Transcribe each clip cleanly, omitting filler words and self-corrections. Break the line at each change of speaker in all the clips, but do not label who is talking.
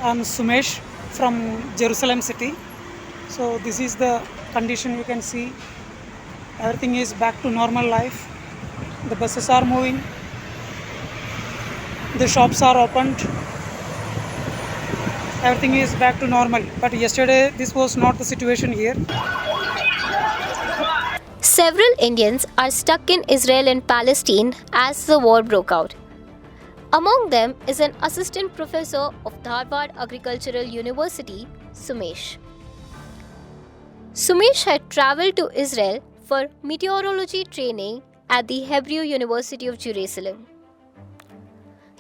I'm Sumesh from Jerusalem city. So this is the condition you can see. Everything is back to normal life. The buses are moving. The shops are opened. Everything is back to normal. But yesterday this was not the situation here.
Several Indians are stuck in Israel and Palestine as the war broke out. Among them is an assistant professor of Dharwad Agricultural University, Sumesh. Sumesh had traveled to Israel for meteorology training at the Hebrew University of Jerusalem.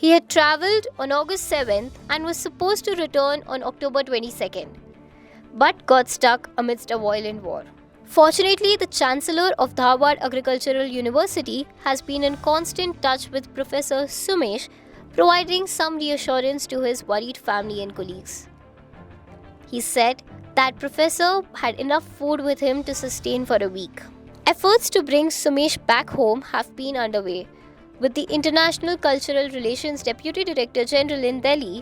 He had traveled on August 7th and was supposed to return on October 22nd, but got stuck amidst a violent war. Fortunately, the Chancellor of Dharwad Agricultural University has been in constant touch with Professor Sumesh, providing some reassurance to his worried family and colleagues. He said that Professor had enough food with him to sustain for a week. Efforts to bring Sumesh back home have been underway, with the International Cultural Relations Deputy Director General in Delhi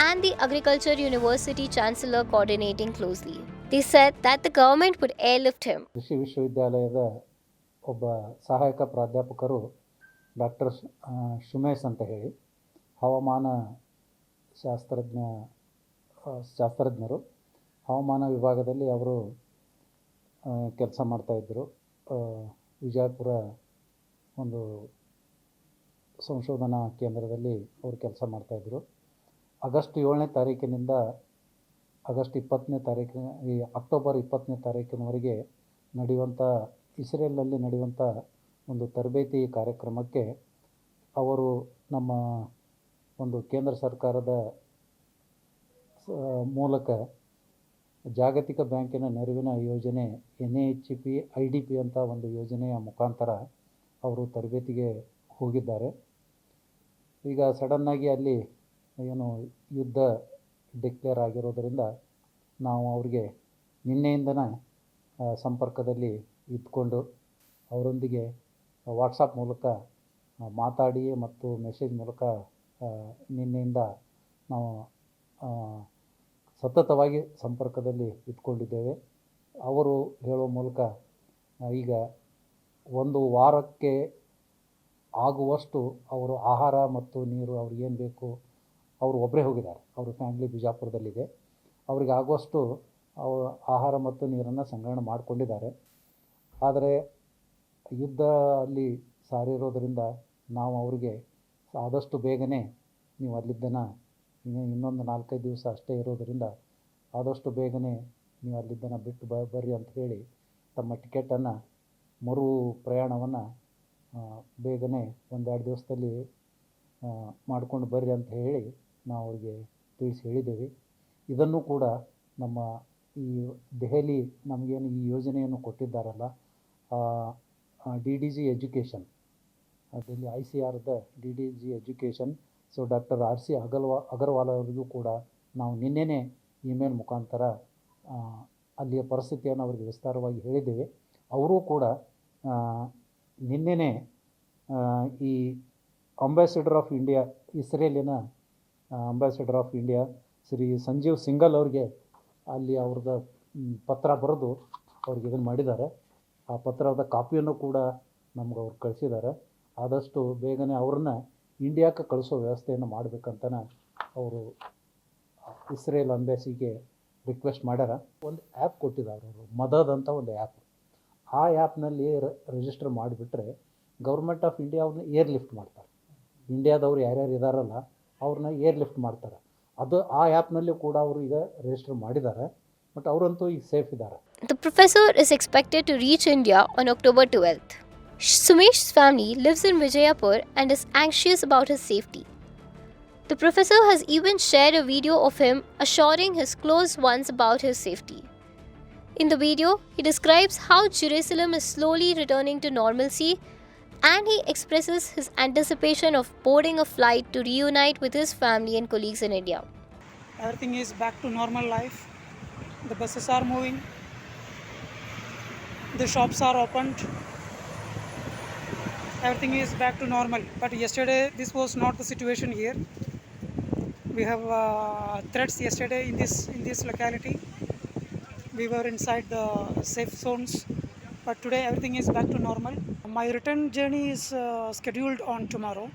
and the Agriculture University Chancellor coordinating closely. They said that the government would airlift him.
ಕೃಷಿ ವಿಶ್ವವಿದ್ಯಾಲಯದ ಒಬ್ಬ ಸಹಾಯಕ ಪ್ರಾಧ್ಯಾಪಕರು doctor Sumesh ಅಂತ ಹೇಳಿ ಹವಾಮಾನ ಶಾಸ್ತ್ರಜ್ಞರು ಹವಾಮಾನ ವಿಭಾಗದಲ್ಲಿ ಅವರು ಕೆಲಸ ಮಾಡ್ತಾಯಿದ್ದರು. ವಿಜಯಪುರ ಒಂದು ಸಂಶೋಧನಾ ಕೇಂದ್ರದಲ್ಲಿ ಅವರು ಕೆಲಸ ಮಾಡ್ತಾಯಿದ್ರು. ಆಗಸ್ಟ್ 7ನೇ ತಾರೀಕಿನಿಂದ ಅಕ್ಟೋಬರ್ 20ನೇ ತಾರೀಕಿನವರೆಗೆ ನಡೆಯುವಂಥ ಇಸ್ರೇಲ್ನಲ್ಲಿ ನಡೆಯುವಂಥ ಒಂದು ತರಬೇತಿ ಕಾರ್ಯಕ್ರಮಕ್ಕೆ ಅವರು ನಮ್ಮ ಒಂದು ಕೇಂದ್ರ ಸರ್ಕಾರದ ಮೂಲಕ ಜಾಗತಿಕ ಬ್ಯಾಂಕಿನ ನೆರವಿನ ಯೋಜನೆ NHP IDP ಅಂತ ಒಂದು ಯೋಜನೆಯ ಮುಖಾಂತರ ಅವರು ತರಬೇತಿಗೆ ಹೋಗಿದ್ದಾರೆ. ಈಗ ಸಡನ್ನಾಗಿ ಅಲ್ಲಿ ಏನು ಯುದ್ಧ ಡಿಕ್ಲೇರ್ ಆಗಿರೋದರಿಂದ ನಾವು ಅವ್ರಿಗೆ ನಿನ್ನೆಯಿಂದನೇ ಸಂಪರ್ಕದಲ್ಲಿ ಇದ್ಕೊಂಡು ಅವರೊಂದಿಗೆ ವಾಟ್ಸಪ್ ಮೂಲಕ ಮಾತಾಡಿ ಮತ್ತು ಮೆಸೇಜ್ ಮೂಲಕ ನಿನ್ನೆಯಿಂದ ನಾವು ಸತತವಾಗಿ ಸಂಪರ್ಕದಲ್ಲಿ ಇದ್ಕೊಂಡಿದ್ದೇವೆ. ಅವರು ಹೇಳುವ ಮೂಲಕ ಈಗ ಒಂದು ವಾರಕ್ಕೆ ಆಗುವಷ್ಟು ಅವರು ಆಹಾರ ಮತ್ತು ನೀರು ಅವ್ರಿಗೇನು ಬೇಕು, ಅವರು ಒಬ್ಬರೇ ಹೋಗಿದ್ದಾರೆ, ಅವ್ರ ಫ್ಯಾಮಿಲಿ ಬಿಜಾಪುರದಲ್ಲಿದೆ, ಅವ್ರಿಗೆ ಆಗುವಷ್ಟು ಅವರು ಆಹಾರ ಮತ್ತು ನೀರನ್ನು ಸಂಗ್ರಹಣೆ ಮಾಡಿಕೊಂಡಿದ್ದಾರೆ. ಆದರೆ ಯುದ್ಧ ಅಲ್ಲಿ ಸಾರಿರೋದರಿಂದ ನಾವು ಅವರಿಗೆ ಆದಷ್ಟು ಬೇಗನೆ ನೀವು ಅಲ್ಲಿದ್ದನ ಇನ್ನೊಂದು 4-5 ದಿವಸ ಅಷ್ಟೇ ಇರೋದರಿಂದ ಆದಷ್ಟು ಬೇಗನೆ ನೀವು ಅಲ್ಲಿದ್ದನ ಬಿಟ್ಟು ಬರ್ರಿ ಅಂತ ಹೇಳಿ ತಮ್ಮ ಟಿಕೆಟನ್ನು ಮರು ಪ್ರಯಾಣವನ್ನು ಬೇಗನೆ 1-2 ದಿವಸದಲ್ಲಿ ಮಾಡ್ಕೊಂಡು ಬರ್ರಿ ಅಂತ ಹೇಳಿ ನಾವು ಅವ್ರಿಗೆ ತಿಳಿಸಿ ಹೇಳಿದ್ದೇವೆ. ಇದನ್ನು ಕೂಡ ನಮ್ಮ ಈ ದೆಹಲಿ ನಮಗೇನು ಈ ಯೋಜನೆಯನ್ನು ಕೊಟ್ಟಿದ್ದಾರಲ್ಲ, DDG ಎಜುಕೇಷನ್, ಡೆಲ್ಲಿ ICRದ DDG education, so doctor RC Agarwal ಅವರಿಗೂ ಕೂಡ ನಾವು ನಿನ್ನೆನೇ ಇಮೇಲ್ ಮುಖಾಂತರ ಅಲ್ಲಿಯ ಪರಿಸ್ಥಿತಿಯನ್ನು ಅವರಿಗೆ ವಿಸ್ತಾರವಾಗಿ ಹೇಳಿದ್ದೇವೆ. ಅವರೂ ಕೂಡ ನಿನ್ನೆನೇ ಈ ಅಂಬಾಸಿಡರ್ ಆಫ್ ಇಂಡಿಯಾ, ಇಸ್ರೇಲಿನ ambassador of India Shri Sanjeev Singla ಅವ್ರಿಗೆ ಅಲ್ಲಿ ಅವ್ರದ್ದು ಪತ್ರ ಬರೆದು ಅವ್ರಿಗೆ ಇದನ್ನು ಮಾಡಿದ್ದಾರೆ. ಆ ಪತ್ರದ ಕಾಪಿಯನ್ನು ಕೂಡ ನಮ್ಗೆ ಅವ್ರು ಕಳಿಸಿದ್ದಾರೆ. ಆದಷ್ಟು ಬೇಗನೆ ಅವ್ರನ್ನ ಇಂಡಿಯಾಕ್ಕೆ ಕಳಿಸೋ ವ್ಯವಸ್ಥೆಯನ್ನು ಮಾಡಬೇಕಂತನ ಅವರು ಇಸ್ರೇಲ್ ಅಂಬಾಸಿಗೆ ರಿಕ್ವೆಸ್ಟ್ ಮಾಡ್ಯಾರ. ಒಂದು ಆ್ಯಪ್ ಕೊಟ್ಟಿದ್ದಾರೆ ಅವರು, ಮದದ್ ಅಂತ ಒಂದು ಆ್ಯಪ್. ಆ ಆ್ಯಪ್ನಲ್ಲಿ ರಿಜಿಸ್ಟರ್ ಮಾಡಿಬಿಟ್ರೆ ಗೌರ್ಮೆಂಟ್ ಆಫ್ ಇಂಡಿಯಾ ಅವ್ರನ್ನ ಏರ್ ಲಿಫ್ಟ್ ಮಾಡ್ತಾರೆ. ಇಂಡಿಯಾದವ್ರು ಯಾರ್ಯಾರು ಇದ್ದಾರಲ್ಲ ಅವ್ರನ್ನ ಏರ್ ಲಿಫ್ಟ್ ಮಾಡ್ತಾರೆ. ಅದು ಆ ಆ್ಯಪ್ನಲ್ಲಿ ಕೂಡ ಅವರು ಈಗ ರಿಜಿಸ್ಟರ್ ಮಾಡಿದ್ದಾರೆ. ಬಟ್ ಅವರಂತೂ ಈಗ ಸೇಫ್ ಇದ್ದಾರೆ.
The professor is expected to reach India on October 12th. Sumesh's family lives in Vijayapur and is anxious about his safety. The professor has even shared a video of him assuring his close ones about his safety. In the video, he describes how Jerusalem is slowly returning to normalcy, and he expresses his anticipation of boarding a flight to reunite with his family and colleagues in India.
Everything is back to normal life. The buses are moving. The shops are opened. Everything is back to normal. But yesterday this was not the situation here. We have threats yesterday in this locality. We were inside the safe zones, but today everything is back to normal. My return journey is scheduled on tomorrow.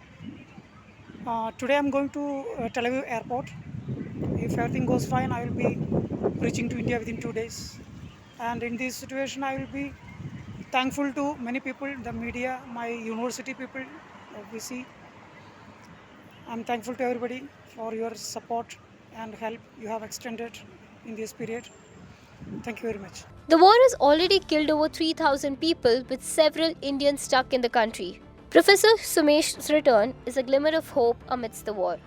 Today I'm going to Tel Aviv airport. If everything goes fine, I will be reaching to India within 2 days. And in this situation, I will be thankful to many people, the media, my university people, VC. I'm thankful to everybody for your support and help you have extended in this period. Thank you very much.
The war has already killed over 3,000 people, with several Indians stuck in the country. Professor Sumesh's return is a glimmer of hope amidst the war.